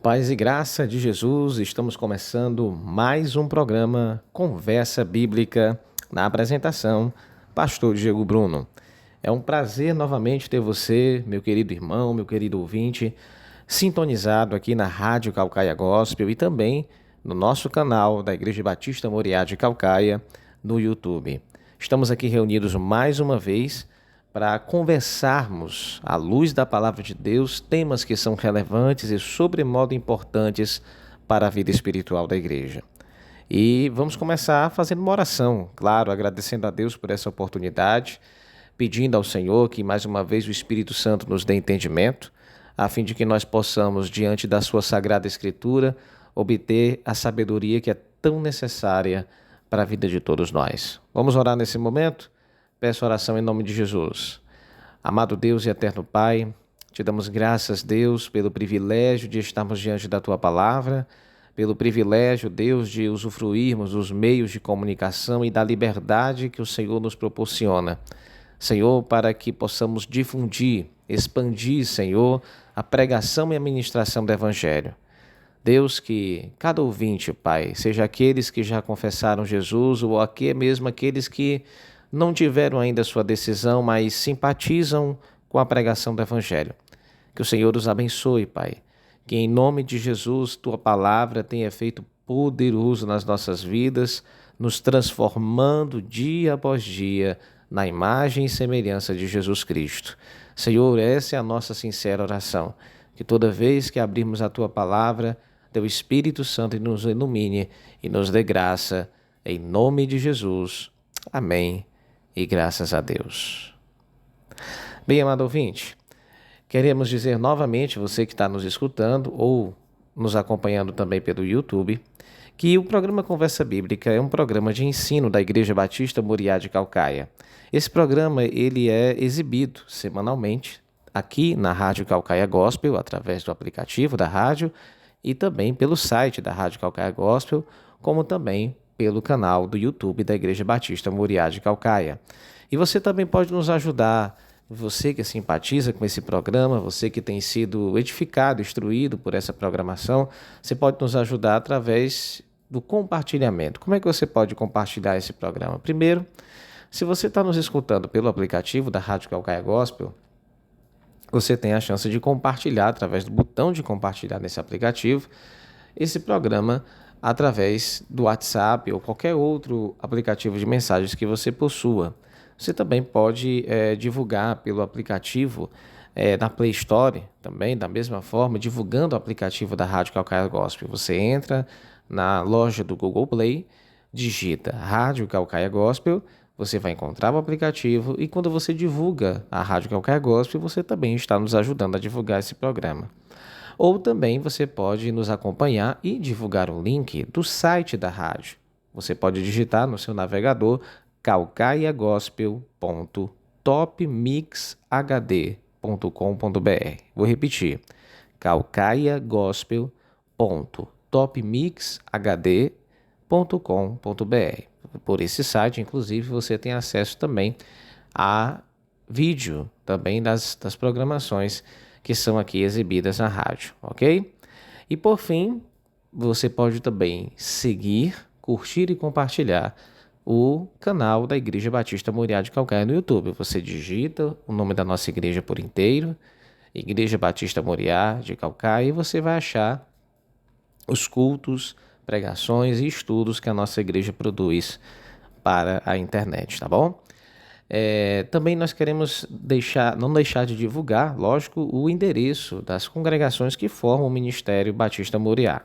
Paz e graça de Jesus, estamos começando mais um programa Conversa Bíblica, na apresentação, Pastor Diego Bruno. É um prazer novamente ter você, meu querido irmão, meu querido ouvinte, sintonizado aqui na Rádio Calcaia Gospel e também no nosso canal da Igreja Batista Moriá de Calcaia, no YouTube. Estamos aqui reunidos mais uma vez para conversarmos, à luz da Palavra de Deus, temas que são relevantes e sobremodo importantes para a vida espiritual da igreja. E vamos começar fazendo uma oração, claro, agradecendo a Deus por essa oportunidade, pedindo ao Senhor que mais uma vez o Espírito Santo nos dê entendimento, a fim de que nós possamos, diante da sua Sagrada Escritura, obter a sabedoria que é tão necessária para a vida de todos nós. Vamos orar nesse momento? Peço oração em nome de Jesus. Amado Deus e eterno Pai, te damos graças, Deus, pelo privilégio de estarmos diante da Tua Palavra, pelo privilégio, Deus, de usufruirmos dos meios de comunicação e da liberdade que o Senhor nos proporciona. Senhor, para que possamos difundir, expandir, Senhor, a pregação e a ministração do Evangelho. Deus, que cada ouvinte, Pai, seja aqueles que já confessaram Jesus ou aqui mesmo aqueles que não tiveram ainda sua decisão, mas simpatizam com a pregação do Evangelho. Que o Senhor os abençoe, Pai. Que em nome de Jesus, Tua Palavra tenha efeito poderoso nas nossas vidas, nos transformando dia após dia na imagem e semelhança de Jesus Cristo. Senhor, essa é a nossa sincera oração. Que toda vez que abrirmos a Tua Palavra, Teu Espírito Santo nos ilumine e nos dê graça. Em nome de Jesus. Amém. E graças a Deus. Bem, amado ouvinte, queremos dizer novamente, você que está nos escutando ou nos acompanhando também pelo YouTube, que o programa Conversa Bíblica é um programa de ensino da Igreja Batista Moriá de Calcaia. Esse programa ele é exibido semanalmente aqui na Rádio Calcaia Gospel, através do aplicativo da rádio e também pelo site da Rádio Calcaia Gospel, como também pelo canal do YouTube da Igreja Batista Moriá de Calcaia. E você também pode nos ajudar, você que simpatiza com esse programa, você que tem sido edificado, instruído por essa programação, você pode nos ajudar através do compartilhamento. Como é que você pode compartilhar esse programa? Primeiro, se você está nos escutando pelo aplicativo da Rádio Calcaia Gospel, você tem a chance de compartilhar, através do botão de compartilhar nesse aplicativo, esse programa através do WhatsApp ou qualquer outro aplicativo de mensagens que você possua. Você também pode divulgar pelo aplicativo na Play Store, também da mesma forma, divulgando o aplicativo da Rádio Calcaia Gospel. Você entra na loja do Google Play, digita Rádio Calcaia Gospel, você vai encontrar o aplicativo e quando você divulga a Rádio Calcaia Gospel, você também está nos ajudando a divulgar esse programa. Ou também você pode nos acompanhar e divulgar o link do site da rádio. Você pode digitar no seu navegador calcaiagospel.topmixhd.com.br. Vou repetir, calcaiagospel.topmixhd.com.br. Por esse site, inclusive, você tem acesso também a vídeo também das programações que são aqui exibidas na rádio, ok? E por fim, você pode também seguir, curtir e compartilhar o canal da Igreja Batista Moriá de Calcaia no YouTube. Você digita o nome da nossa igreja por inteiro, Igreja Batista Moriá de Calcaia, e você vai achar os cultos, pregações e estudos que a nossa igreja produz para a internet, tá bom? Também nós queremos não deixar de divulgar, lógico, o endereço das congregações que formam o Ministério Batista Moriá.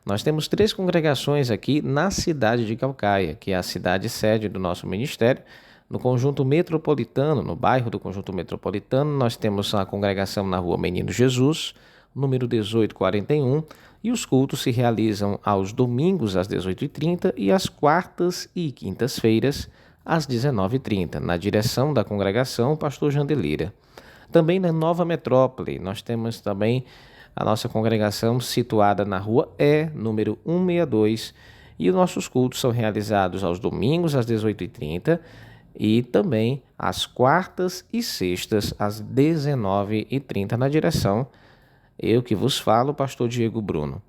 Nós temos 3 congregações aqui na cidade de Calcaia, que é a cidade sede do nosso ministério. No Conjunto Metropolitano, no bairro do Conjunto Metropolitano, nós temos a congregação na Rua Menino Jesus, número 1841, e os cultos se realizam aos domingos às 18h30 e às quartas e quintas-feiras às 19h30, na direção da congregação, o pastor Jandelira. Também na Nova Metrópole, nós temos também a nossa congregação situada na Rua número 162, e os nossos cultos são realizados aos domingos às 18h30 e também às quartas e sextas às 19h30, na direção Eu que vos falo, pastor Diego Bruno.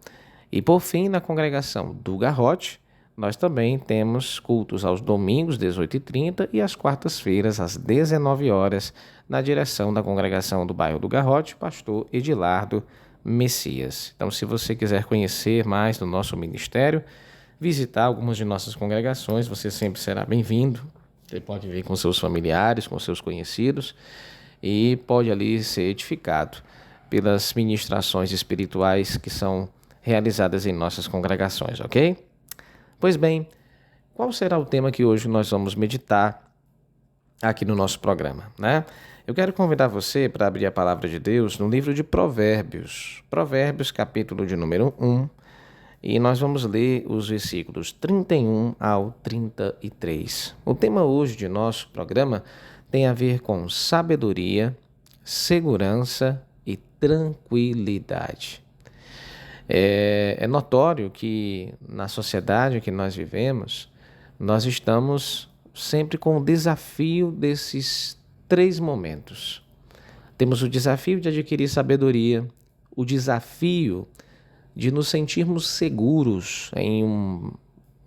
E por fim, na congregação do Garrote, nós também temos cultos aos domingos, 18h30, e às quartas-feiras, às 19 horas, na direção da congregação do bairro do Garrote, pastor Edilardo Messias. Então, se você quiser conhecer mais do nosso ministério, visitar algumas de nossas congregações, você sempre será bem-vindo. Você pode vir com seus familiares, com seus conhecidos, e pode ali ser edificado pelas ministrações espirituais que são realizadas em nossas congregações, ok? Pois bem, qual será o tema que hoje nós vamos meditar aqui no nosso programa, né? Eu quero convidar você para abrir a palavra de Deus no livro de Provérbios, capítulo de número 1, e nós vamos ler os versículos 31 ao 33. O tema hoje de nosso programa tem a ver com sabedoria, segurança e tranquilidade. É notório que na sociedade que nós vivemos, nós estamos sempre com o desafio desses 3 momentos. Temos o desafio de adquirir sabedoria, o desafio de nos sentirmos seguros em um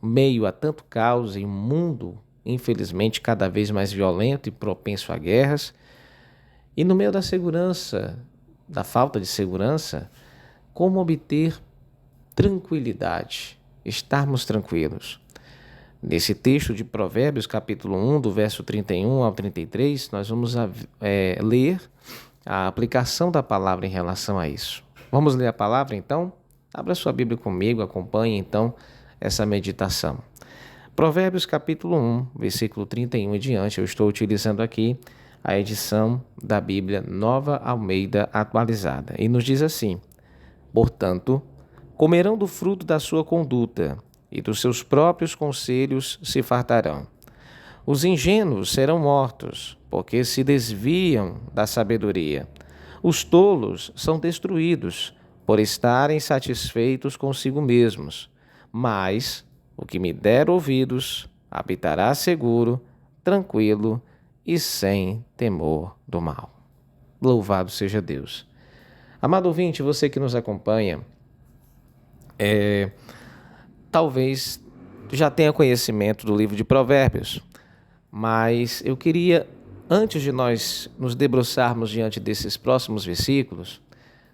meio a tanto caos, em um mundo, infelizmente, cada vez mais violento e propenso a guerras. E no meio da segurança, da falta de segurança, como obter tranquilidade, estarmos tranquilos. Nesse texto de Provérbios, capítulo 1, do verso 31 ao 33, nós vamos ler a aplicação da palavra em relação a isso. Vamos ler a palavra, então? Abra sua Bíblia comigo, acompanhe, então, essa meditação. Provérbios, capítulo 1, versículo 31 e diante, eu estou utilizando aqui a edição da Bíblia Nova Almeida Atualizada. E nos diz assim: portanto, comerão do fruto da sua conduta, e dos seus próprios conselhos se fartarão. Os ingênuos serão mortos, porque se desviam da sabedoria. Os tolos são destruídos, por estarem satisfeitos consigo mesmos. Mas o que me der ouvidos habitará seguro, tranquilo e sem temor do mal. Louvado seja Deus. Amado ouvinte, você que nos acompanha, talvez já tenha conhecimento do livro de Provérbios, mas eu queria, antes de nós nos debruçarmos diante desses próximos versículos,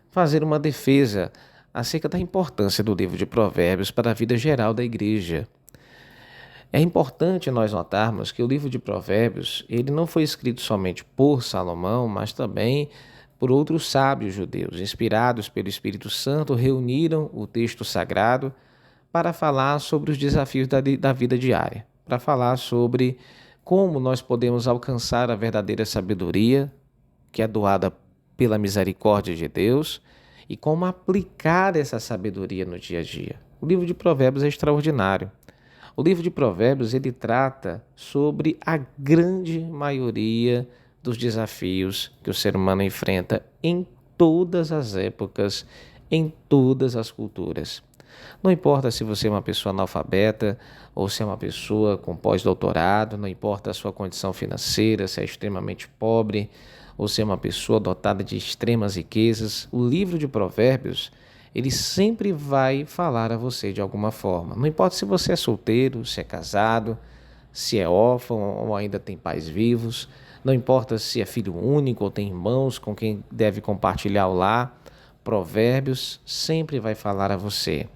fazer uma defesa acerca da importância do livro de Provérbios para a vida geral da igreja. É importante nós notarmos que o livro de Provérbios, ele não foi escrito somente por Salomão, mas também por outros sábios judeus, inspirados pelo Espírito Santo, reuniram o texto sagrado para falar sobre os desafios da vida diária, para falar sobre como nós podemos alcançar a verdadeira sabedoria, que é doada pela misericórdia de Deus, e como aplicar essa sabedoria no dia a dia. O livro de Provérbios é extraordinário. O livro de Provérbios, ele trata sobre a grande maioria dos desafios que o ser humano enfrenta em todas as épocas, em todas as culturas. Não importa se você é uma pessoa analfabeta ou se é uma pessoa com pós-doutorado, não importa a sua condição financeira, se é extremamente pobre ou se é uma pessoa dotada de extremas riquezas, o livro de Provérbios, ele sempre vai falar a você de alguma forma. Não importa se você é solteiro, se é casado, se é órfão ou ainda tem pais vivos, não importa se é filho único ou tem irmãos com quem deve compartilhar o lar, Provérbios sempre vai falar a você.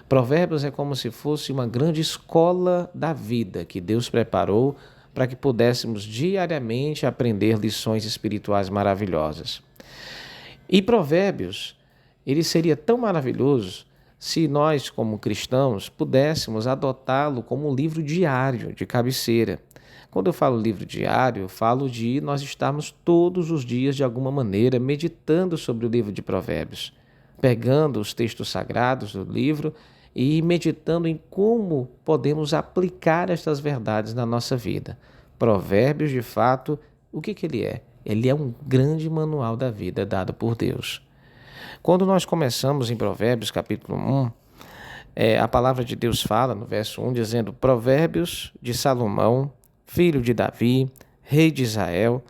Provérbios é como se fosse uma grande escola da vida que Deus preparou para que pudéssemos diariamente aprender lições espirituais maravilhosas. E Provérbios, ele seria tão maravilhoso se nós, como cristãos, pudéssemos adotá-lo como um livro diário, de cabeceira. Quando eu falo livro diário, eu falo de nós estarmos todos os dias, de alguma maneira, meditando sobre o livro de Provérbios, pegando os textos sagrados do livro e meditando em como podemos aplicar estas verdades na nossa vida. Provérbios, de fato, o que ele é? Ele é um grande manual da vida dado por Deus. Quando nós começamos em Provérbios, capítulo 1, a palavra de Deus fala no verso 1, dizendo: Provérbios de Salomão, filho de Davi, rei de Israel,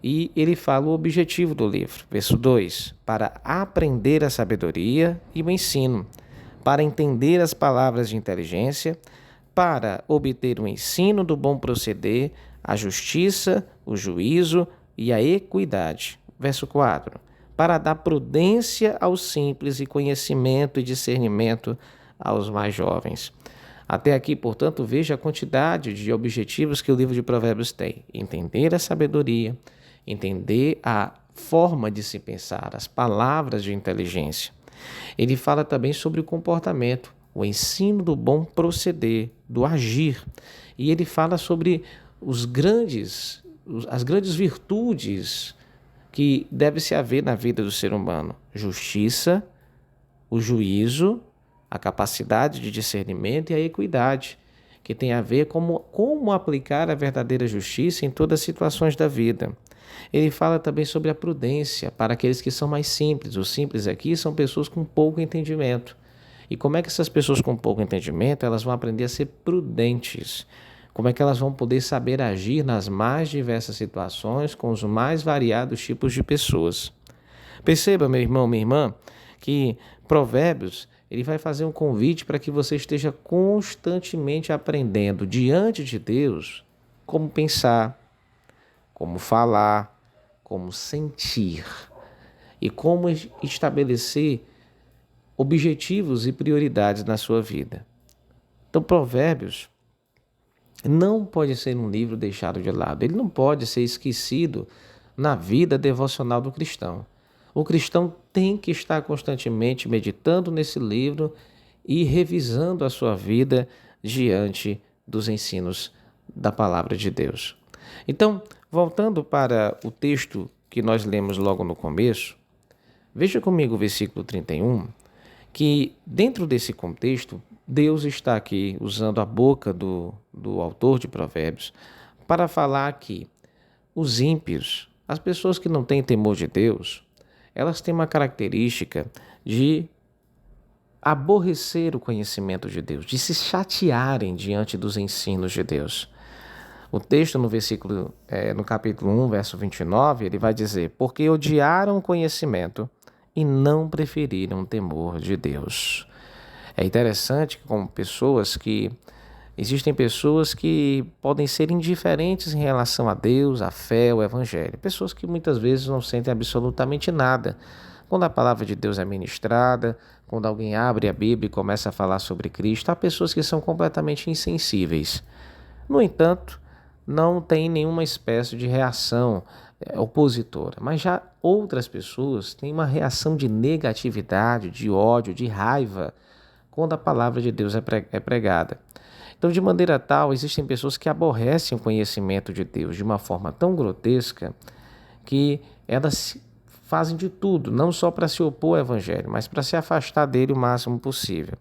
E ele fala o objetivo do livro. Verso 2: para aprender a sabedoria e o ensino, para entender as palavras de inteligência, para obter o ensino do bom proceder, a justiça, o juízo e a equidade. Verso 4: para dar prudência aos simples e conhecimento e discernimento aos mais jovens. Até aqui, portanto, veja a quantidade de objetivos que o livro de Provérbios tem. Entender a sabedoria, entender a forma de se pensar, as palavras de inteligência. Ele fala também sobre o comportamento, o ensino do bom proceder, do agir. E ele fala sobre as grandes virtudes que deve-se haver na vida do ser humano: justiça, o juízo, a capacidade de discernimento e a equidade, que tem a ver com como aplicar a verdadeira justiça em todas as situações da vida. Ele fala também sobre a prudência para aqueles que são mais simples. Os simples aqui são pessoas com pouco entendimento. E como é que essas pessoas com pouco entendimento elas vão aprender a ser prudentes? Como é que elas vão poder saber agir nas mais diversas situações com os mais variados tipos de pessoas? Perceba, meu irmão, minha irmã, que Provérbios ele vai fazer um convite para que você esteja constantemente aprendendo diante de Deus como pensar, como falar, como sentir e como estabelecer objetivos e prioridades na sua vida. Então, Provérbios não pode ser um livro deixado de lado, ele não pode ser esquecido na vida devocional do cristão. O cristão tem que estar constantemente meditando nesse livro e revisando a sua vida diante dos ensinos da palavra de Deus. Então, voltando para o texto que nós lemos logo no começo, veja comigo o versículo 31, que dentro desse contexto, Deus está aqui usando a boca do autor de Provérbios para falar que os ímpios, as pessoas que não têm temor de Deus, elas têm uma característica de aborrecer o conhecimento de Deus, de se chatearem diante dos ensinos de Deus. O texto no capítulo 1, verso 29, ele vai dizer: porque odiaram o conhecimento e não preferiram o temor de Deus. É interessante que existem pessoas que podem ser indiferentes em relação a Deus, a fé, ao Evangelho. Pessoas que muitas vezes não sentem absolutamente nada. Quando a palavra de Deus é ministrada, quando alguém abre a Bíblia e começa a falar sobre Cristo, há pessoas que são completamente insensíveis. No entanto, não tem nenhuma espécie de reação opositora. Mas já outras pessoas têm uma reação de negatividade, de ódio, de raiva, quando a palavra de Deus é pregada. Então, de maneira tal, existem pessoas que aborrecem o conhecimento de Deus de uma forma tão grotesca que elas fazem de tudo, não só para se opor ao Evangelho, mas para se afastar dele o máximo possível.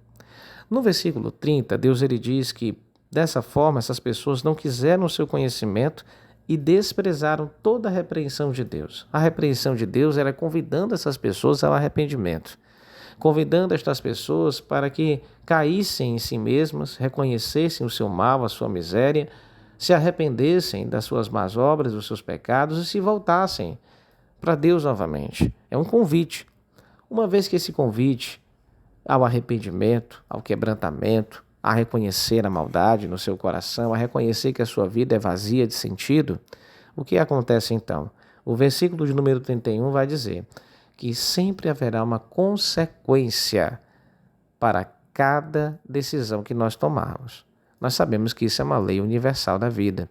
No versículo 30, Deus ele diz que, dessa forma, essas pessoas não quiseram o seu conhecimento e desprezaram toda a repreensão de Deus. A repreensão de Deus era convidando essas pessoas ao arrependimento, convidando estas pessoas para que caíssem em si mesmas, reconhecessem o seu mal, a sua miséria, se arrependessem das suas más obras, dos seus pecados e se voltassem para Deus novamente. É um convite. Uma vez que esse convite ao arrependimento, ao quebrantamento, a reconhecer a maldade no seu coração, a reconhecer que a sua vida é vazia de sentido, o que acontece então? O versículo de número 31 vai dizer que sempre haverá uma consequência para cada decisão que nós tomarmos. Nós sabemos que isso é uma lei universal da vida.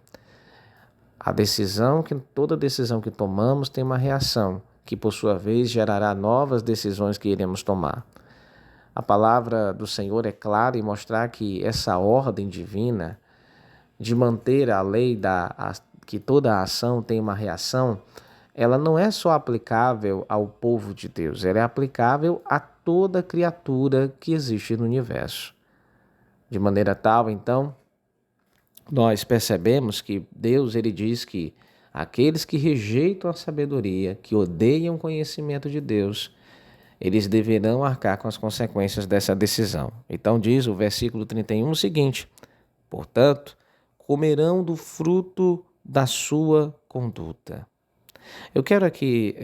Toda decisão que tomamos tem uma reação, que por sua vez gerará novas decisões que iremos tomar. A palavra do Senhor é clara em mostrar que essa ordem divina de manter a lei que toda a ação tem uma reação, ela não é só aplicável ao povo de Deus, ela é aplicável a toda criatura que existe no universo. De maneira tal, então, nós percebemos que Deus ele diz que aqueles que rejeitam a sabedoria, que odeiam o conhecimento de Deus, eles deverão arcar com as consequências dessa decisão. Então diz o versículo 31 o seguinte: portanto, comerão do fruto da sua conduta. Eu quero aqui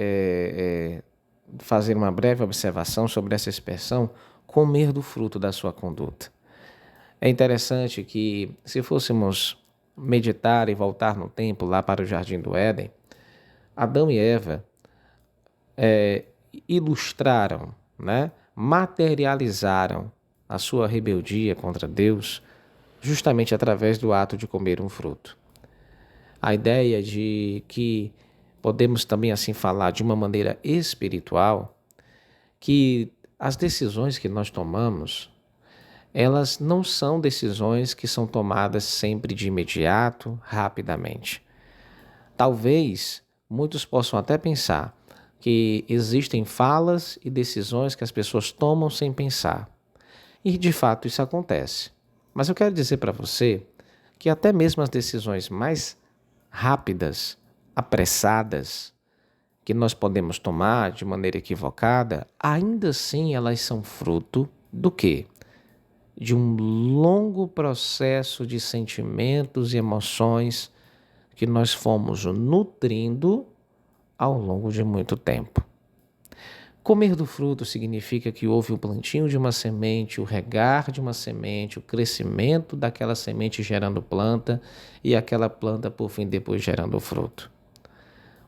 fazer uma breve observação sobre essa expressão, comer do fruto da sua conduta. É interessante que, se fôssemos meditar e voltar no tempo, lá para o Jardim do Éden, Adão e Eva ilustraram, né, materializaram a sua rebeldia contra Deus justamente através do ato de comer um fruto. A ideia de que podemos também assim falar de uma maneira espiritual, que as decisões que nós tomamos, elas não são decisões que são tomadas sempre de imediato, rapidamente. Talvez muitos possam até pensar que existem falas e decisões que as pessoas tomam sem pensar. E de fato isso acontece. Mas eu quero dizer para você que até mesmo as decisões mais rápidas, apressadas, que nós podemos tomar de maneira equivocada, ainda assim elas são fruto do quê? De um longo processo de sentimentos e emoções que nós fomos nutrindo ao longo de muito tempo. Comer do fruto significa que houve o plantio de uma semente, o regar de uma semente, o crescimento daquela semente gerando planta e aquela planta, por fim, depois gerando fruto.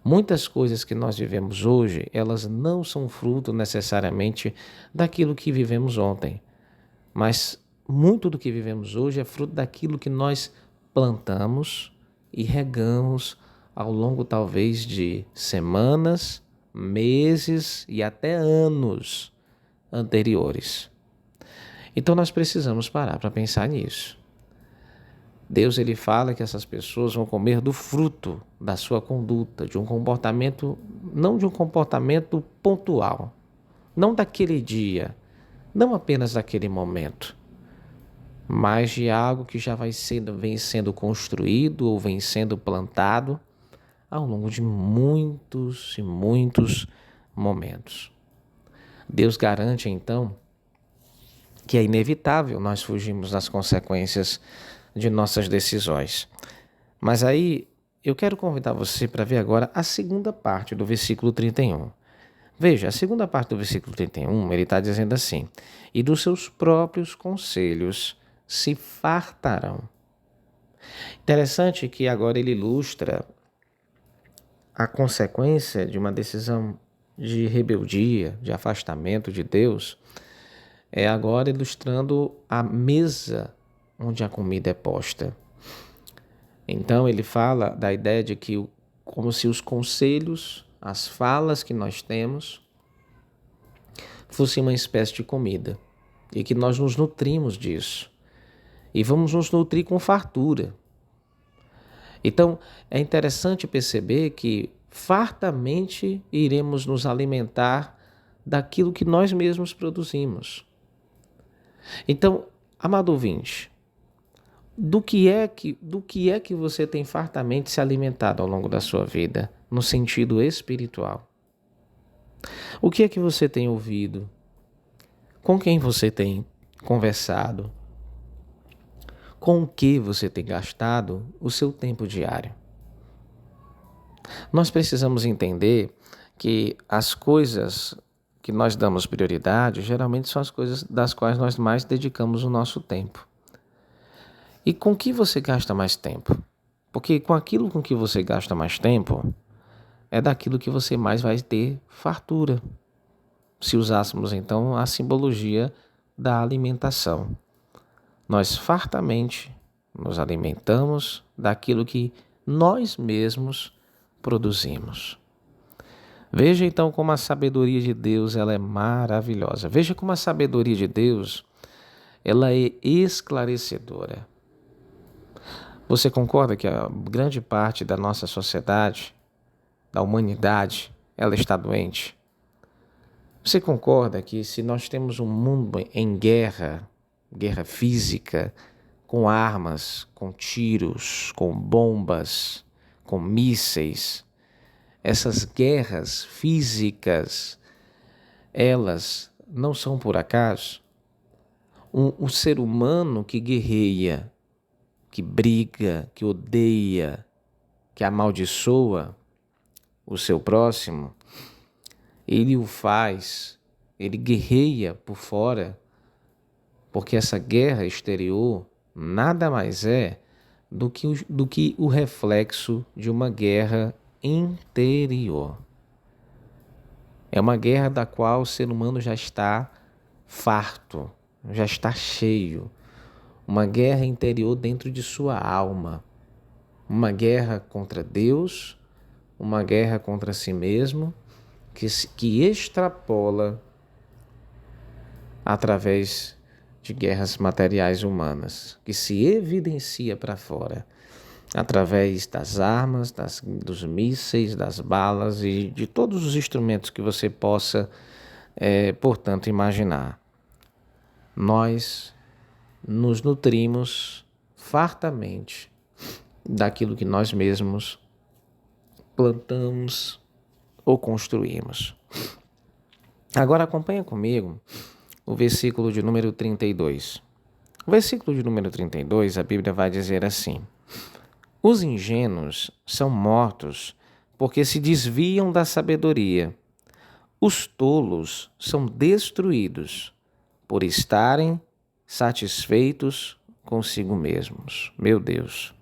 Muitas coisas que nós vivemos hoje, elas não são fruto necessariamente daquilo que vivemos ontem, mas muito do que vivemos hoje é fruto daquilo que nós plantamos e regamos ao longo talvez de semanas, meses e até anos anteriores. Então nós precisamos parar para pensar nisso. Deus ele fala que essas pessoas vão comer do fruto da sua conduta, de um comportamento, não de um comportamento pontual, não daquele dia, não apenas daquele momento, mas de algo que já vem sendo construído ou vem sendo plantado ao longo de muitos e muitos momentos. Deus garante, então, que é inevitável nós fugirmos das consequências de nossas decisões. Mas aí eu quero convidar você para ver agora a segunda parte do versículo 31. Veja, a segunda parte do versículo 31, ele está dizendo assim: e dos seus próprios conselhos se fartarão. Interessante que agora ele ilustra a consequência de uma decisão de rebeldia, de afastamento de Deus, é agora ilustrando a mesa onde a comida é posta. Então ele fala da ideia de que como se os conselhos, as falas que nós temos, fossem uma espécie de comida e que nós nos nutrimos disso e vamos nos nutrir com fartura. Então é interessante perceber que fartamente iremos nos alimentar daquilo que nós mesmos produzimos. Então, amado ouvinte, do que é que você tem fartamente se alimentado ao longo da sua vida, no sentido espiritual? O que é que você tem ouvido? Com quem você tem conversado? Com o que você tem gastado o seu tempo diário? Nós precisamos entender que as coisas que nós damos prioridade geralmente são as coisas das quais nós mais dedicamos o nosso tempo. E com que você gasta mais tempo? Porque com aquilo com que você gasta mais tempo, é daquilo que você mais vai ter fartura. Se usássemos então a simbologia da alimentação. Nós fartamente nos alimentamos daquilo que nós mesmos produzimos. Veja então como a sabedoria de Deus ela é maravilhosa. Veja como a sabedoria de Deus ela é esclarecedora. Você concorda que a grande parte da nossa sociedade, da humanidade, ela está doente? Você concorda que se nós temos um mundo em guerra, guerra física, com armas, com tiros, com bombas, com mísseis, essas guerras físicas, elas não são por acaso? O ser humano que guerreia, que briga, que odeia, que amaldiçoa, o seu próximo, ele o faz, ele guerreia por fora, porque essa guerra exterior nada mais é do que o reflexo de uma guerra interior. É uma guerra da qual o ser humano já está farto, já está cheio. Uma guerra interior dentro de sua alma. Uma guerra contra Deus, uma guerra contra si mesmo, que extrapola através de guerras materiais humanas, que se evidencia para fora, através das armas, dos mísseis, das balas e de todos os instrumentos que você possa, portanto, imaginar. Nós nos nutrimos fartamente daquilo que nós mesmos plantamos ou construímos. Agora acompanha comigo o versículo de número 32. O versículo de número 32, a Bíblia vai dizer assim: os ingênuos são mortos porque se desviam da sabedoria. Os tolos são destruídos por estarem satisfeitos consigo mesmos. Meu Deus!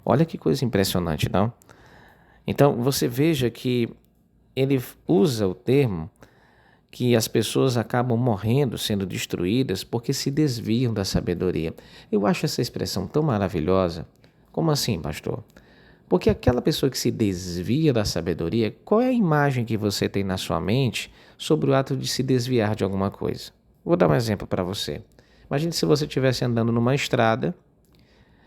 Olha que coisa impressionante, não? Então, você veja que ele usa o termo que as pessoas acabam morrendo, sendo destruídas, porque se desviam da sabedoria. Eu acho essa expressão tão maravilhosa. Como assim, pastor? Porque aquela pessoa que se desvia da sabedoria, qual é a imagem que você tem na sua mente sobre o ato de se desviar de alguma coisa? Vou dar um exemplo para você. Imagine se você estivesse andando numa estrada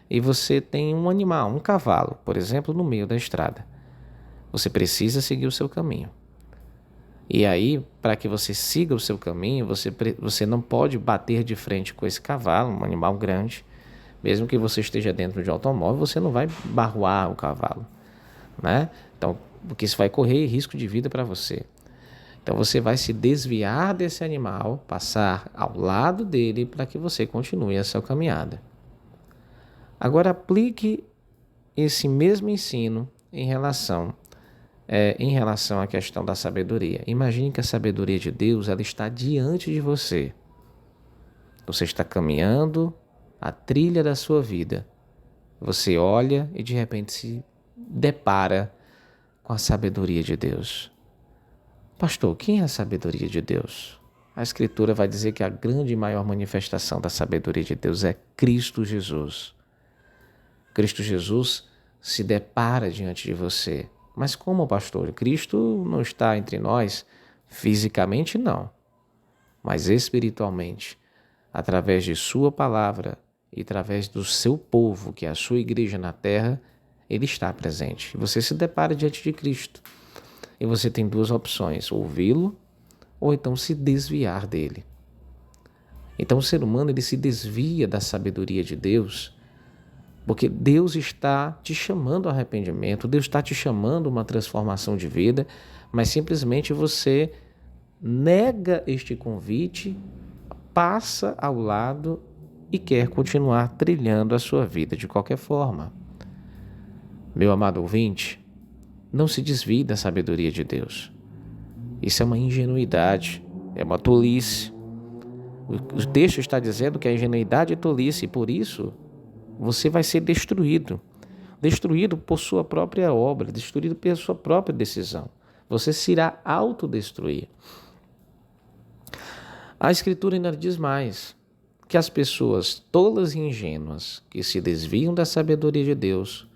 e você tem um animal, um cavalo, por exemplo, no meio da estrada. Você precisa seguir o seu caminho. E aí, para que você siga o seu caminho, você não pode bater de frente com esse cavalo, um animal grande. Mesmo que você esteja dentro de um automóvel, você não vai barroar o cavalo, né? Então, porque isso vai correr risco de vida para você. Então, você vai se desviar desse animal, passar ao lado dele para que você continue a sua caminhada. Agora, aplique esse mesmo ensino em relação à questão da sabedoria. Imagine que a sabedoria de Deus ela está diante de você. Você está caminhando a trilha da sua vida. Você olha e de repente se depara com a sabedoria de Deus. Pastor, quem é a sabedoria de Deus? A Escritura vai dizer que a grande e maior manifestação da sabedoria de Deus é Cristo Jesus. Cristo Jesus se depara diante de você. Mas como, pastor? Cristo não está entre nós? Fisicamente, não. Mas espiritualmente, através de sua palavra e através do seu povo, que é a sua igreja na terra, ele está presente. Você se depara diante de Cristo. E você tem duas opções, ouvi-lo ou então se desviar dele. Então o ser humano ele se desvia da sabedoria de Deus, porque Deus está te chamando ao arrependimento, Deus está te chamando a uma transformação de vida, mas simplesmente você nega este convite, passa ao lado e quer continuar trilhando a sua vida de qualquer forma. Meu amado ouvinte, não se desvie da sabedoria de Deus. Isso é uma ingenuidade, é uma tolice. O texto está dizendo que a ingenuidade é tolice e por isso você vai ser destruído. Destruído por sua própria obra, destruído pela sua própria decisão. Você se irá autodestruir. A Escritura ainda diz mais, que as pessoas tolas e ingênuas que se desviam da sabedoria de Deus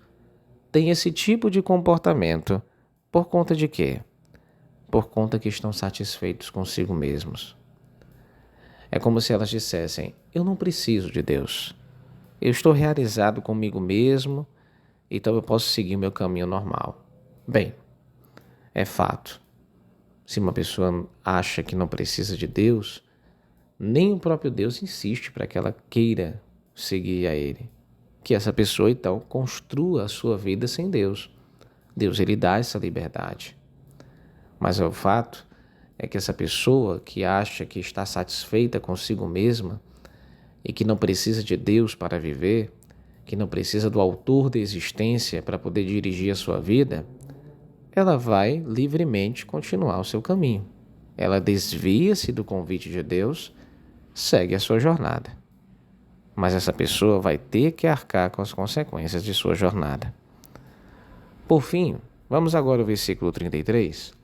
têm esse tipo de comportamento por conta de quê? Por conta que estão satisfeitos consigo mesmos. É como se elas dissessem, eu não preciso de Deus. Eu estou realizado comigo mesmo, então eu posso seguir meu caminho normal. Bem, é fato. Se uma pessoa acha que não precisa de Deus, nem o próprio Deus insiste para que ela queira seguir a Ele. Que essa pessoa, então, construa a sua vida sem Deus. Deus, Ele dá essa liberdade. Mas o fato é que essa pessoa que acha que está satisfeita consigo mesma e que não precisa de Deus para viver, que não precisa do autor da existência para poder dirigir a sua vida, ela vai livremente continuar o seu caminho. Ela desvia-se do convite de Deus, segue a sua jornada. Mas essa pessoa vai ter que arcar com as consequências de sua jornada. Por fim, vamos agora ao versículo 33.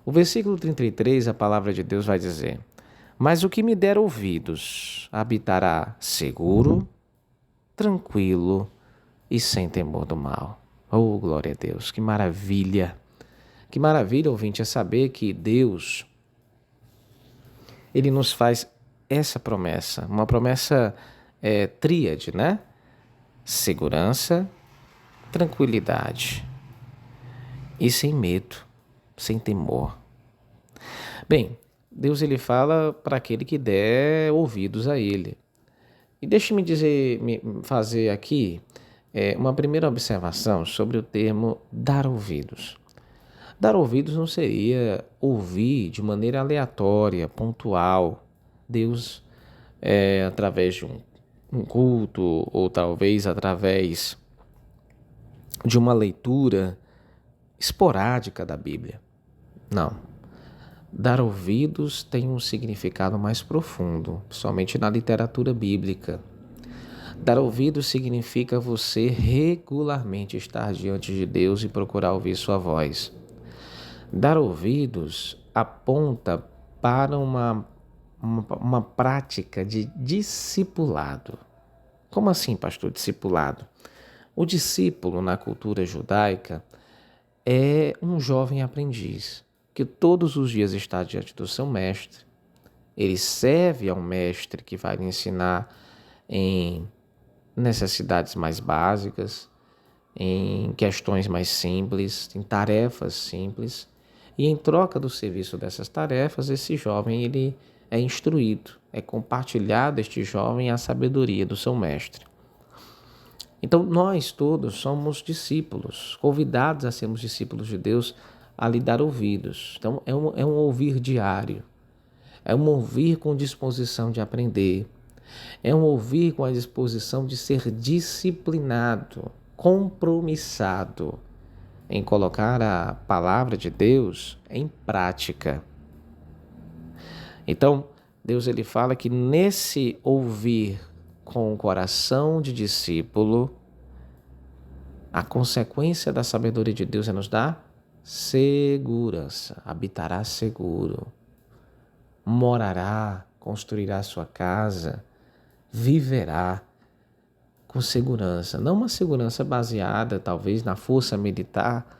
O versículo 33, a palavra de Deus vai dizer: mas o que me der ouvidos habitará seguro, tranquilo e sem temor do mal. Oh, glória a Deus, que maravilha! Que maravilha, ouvinte, é saber que Deus, Ele nos faz essa promessa, uma promessa tríade, né? Segurança, tranquilidade e sem medo, sem temor. Bem, Deus ele fala para aquele que der ouvidos a Ele. E deixe-me fazer aqui uma primeira observação sobre o termo dar ouvidos. Dar ouvidos não seria ouvir de maneira aleatória, pontual. Deus, através de um culto ou talvez através de uma leitura esporádica da Bíblia. Não. Dar ouvidos tem um significado mais profundo, somente na literatura bíblica. Dar ouvidos significa você regularmente estar diante de Deus e procurar ouvir sua voz. Dar ouvidos aponta para uma prática de discipulado. Como assim, pastor, discipulado? O discípulo na cultura judaica é um jovem aprendiz que todos os dias está diante do seu mestre. Ele serve ao mestre que vai lhe ensinar em necessidades mais básicas, em questões mais simples, em tarefas simples. E em troca do serviço dessas tarefas, esse jovem ele é instruído, é compartilhado este jovem a sabedoria do seu mestre. Então nós todos somos discípulos, convidados a sermos discípulos de Deus, a lhe dar ouvidos. Então é um ouvir diário, é um ouvir com disposição de aprender, é um ouvir com a disposição de ser disciplinado, compromissado em colocar a palavra de Deus em prática. Então, Deus ele fala que nesse ouvir com o coração de discípulo, a consequência da sabedoria de Deus é nos dar segurança, habitará seguro, morará, construirá sua casa, viverá com segurança, não uma segurança baseada talvez na força militar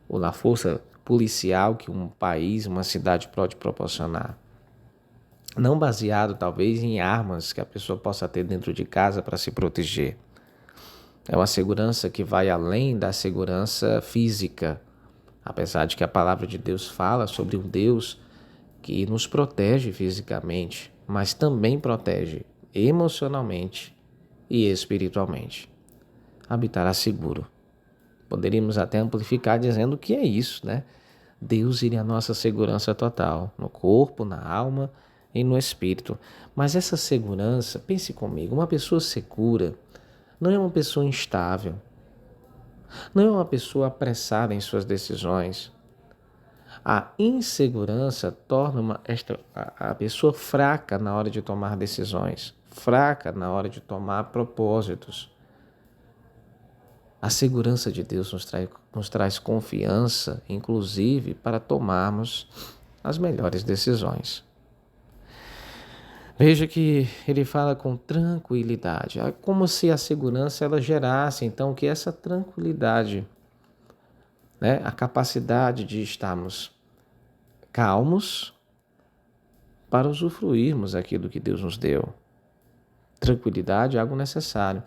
ou na força policial que um país, uma cidade pode proporcionar. Não baseado talvez em armas que a pessoa possa ter dentro de casa para se proteger. É uma segurança que vai além da segurança física, apesar de que a palavra de Deus fala sobre um Deus que nos protege fisicamente, mas também protege emocionalmente e espiritualmente. Habitará seguro. Poderíamos até amplificar dizendo que é isso, né? Deus é a nossa segurança total, no corpo, na alma e no espírito. Mas essa segurança, pense comigo, uma pessoa segura não é uma pessoa instável, não é uma pessoa apressada em suas decisões. A insegurança torna a pessoa fraca na hora de tomar decisões, fraca na hora de tomar propósitos. A segurança de Deus nos traz confiança, inclusive, para tomarmos as melhores decisões. Veja que ele fala com tranquilidade, é como se a segurança ela gerasse, então, que essa tranquilidade, né, a capacidade de estarmos calmos para usufruirmos aquilo que Deus nos deu. Tranquilidade é algo necessário.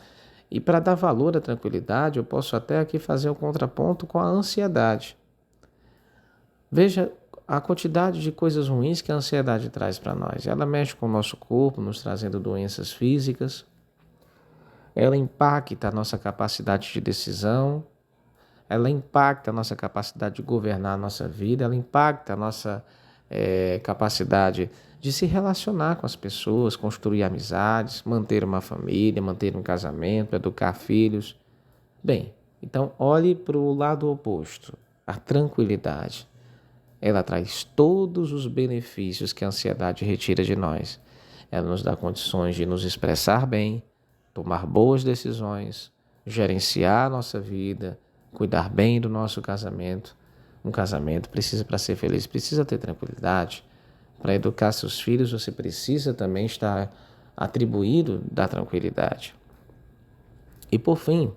E para dar valor à tranquilidade, eu posso até aqui fazer um contraponto com a ansiedade. Veja a quantidade de coisas ruins que a ansiedade traz para nós. Ela mexe com o nosso corpo, nos trazendo doenças físicas. Ela impacta a nossa capacidade de decisão. Ela impacta a nossa capacidade de governar a nossa vida. Ela impacta a nossa capacidade de se relacionar com as pessoas, construir amizades, manter uma família, manter um casamento, educar filhos. Bem, então olhe para o lado oposto. a tranquilidade, ela traz todos os benefícios que a ansiedade retira de nós. Ela nos dá condições de nos expressar bem, tomar boas decisões, gerenciar a nossa vida, cuidar bem do nosso casamento. Um casamento precisa, para ser feliz, precisa ter tranquilidade. Para educar seus filhos, você precisa também estar atribuído da tranquilidade. E por fim,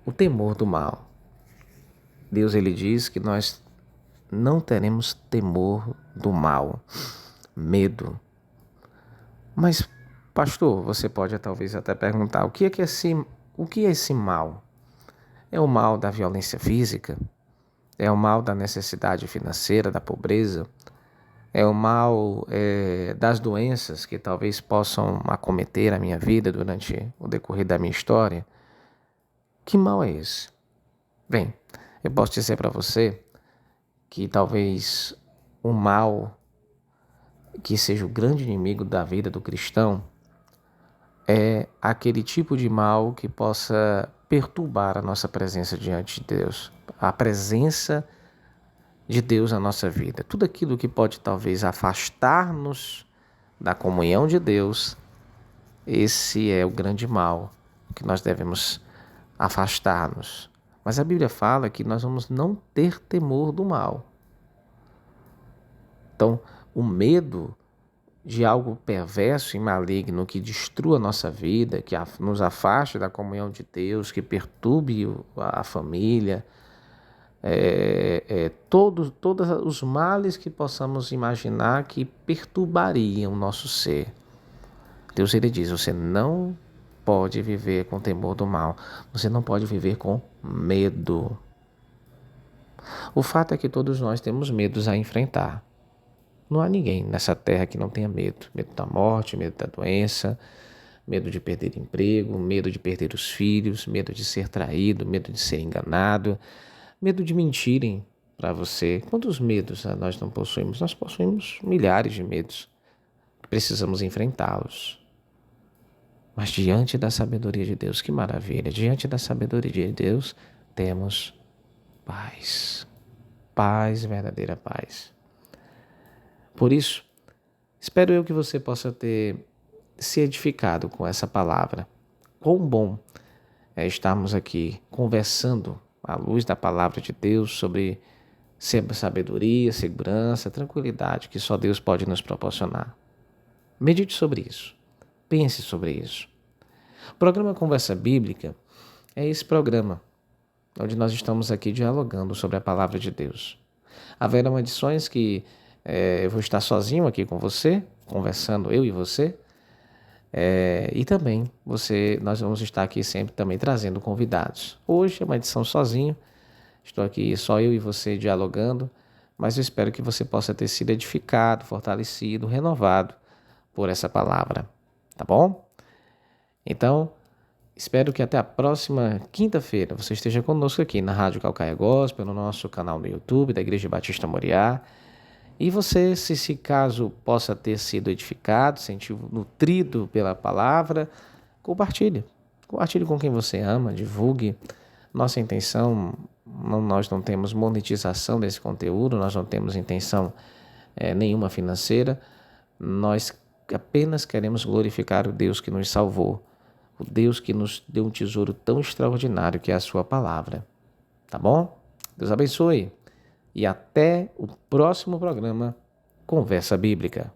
o temor do mal. Deus, ele diz que nós não teremos temor do mal, medo. Mas, pastor, você pode talvez até perguntar, o que é esse mal? É o mal da violência física? É o mal da necessidade financeira, da pobreza? É o mal das doenças que talvez possam acometer a minha vida durante o decorrer da minha história? Que mal é esse? Bem, eu posso dizer para você que talvez o mal que seja o grande inimigo da vida do cristão é aquele tipo de mal que possa perturbar a nossa presença diante de Deus, a presença de Deus na nossa vida. Tudo aquilo que pode talvez afastar-nos da comunhão de Deus, esse é o grande mal que nós devemos afastar-nos. Mas a Bíblia fala que nós vamos não ter temor do mal. Então, o medo de algo perverso e maligno que destrua a nossa vida, que nos afaste da comunhão de Deus, que perturbe a família, todos os males que possamos imaginar que perturbariam o nosso ser. Deus, ele diz, você não pode viver com temor do mal, você não pode viver com medo. O fato é que todos nós temos medos a enfrentar. Não há ninguém nessa terra que não tenha medo. Medo da morte, medo da doença, medo de perder emprego, medo de perder os filhos, medo de ser traído, medo de ser enganado, medo de mentirem para você. Quantos medos nós não possuímos? Nós possuímos milhares de medos. Precisamos enfrentá-los. Mas diante da sabedoria de Deus, que maravilha! Diante da sabedoria de Deus, temos paz. Paz, verdadeira paz. Por isso, espero eu que você possa ter se edificado com essa palavra. Quão bom é estarmos aqui conversando à luz da palavra de Deus sobre sabedoria, segurança, tranquilidade que só Deus pode nos proporcionar. Medite sobre isso. Pense sobre isso. O programa Conversa Bíblica é esse programa onde nós estamos aqui dialogando sobre a palavra de Deus. Haverão edições que eu vou estar sozinho aqui com você, conversando eu e você, e também nós vamos estar aqui sempre também trazendo convidados. Hoje é uma edição sozinho, estou aqui só eu e você dialogando, mas eu espero que você possa ter sido edificado, fortalecido, renovado por essa palavra, tá bom? Então, espero que até a próxima quinta-feira você esteja conosco aqui na Rádio Calcaia Gospel, no nosso canal no YouTube da Igreja Batista Moriá. E você, se caso possa ter sido edificado, sentido nutrido pela palavra, compartilhe. Compartilhe com quem você ama, divulgue. Nossa intenção, nós não temos monetização desse conteúdo, nós não temos intenção nenhuma financeira. Nós apenas queremos glorificar o Deus que nos salvou, o Deus que nos deu um tesouro tão extraordinário que é a sua palavra. Tá bom? Deus abençoe. E até o próximo programa Conversa Bíblica.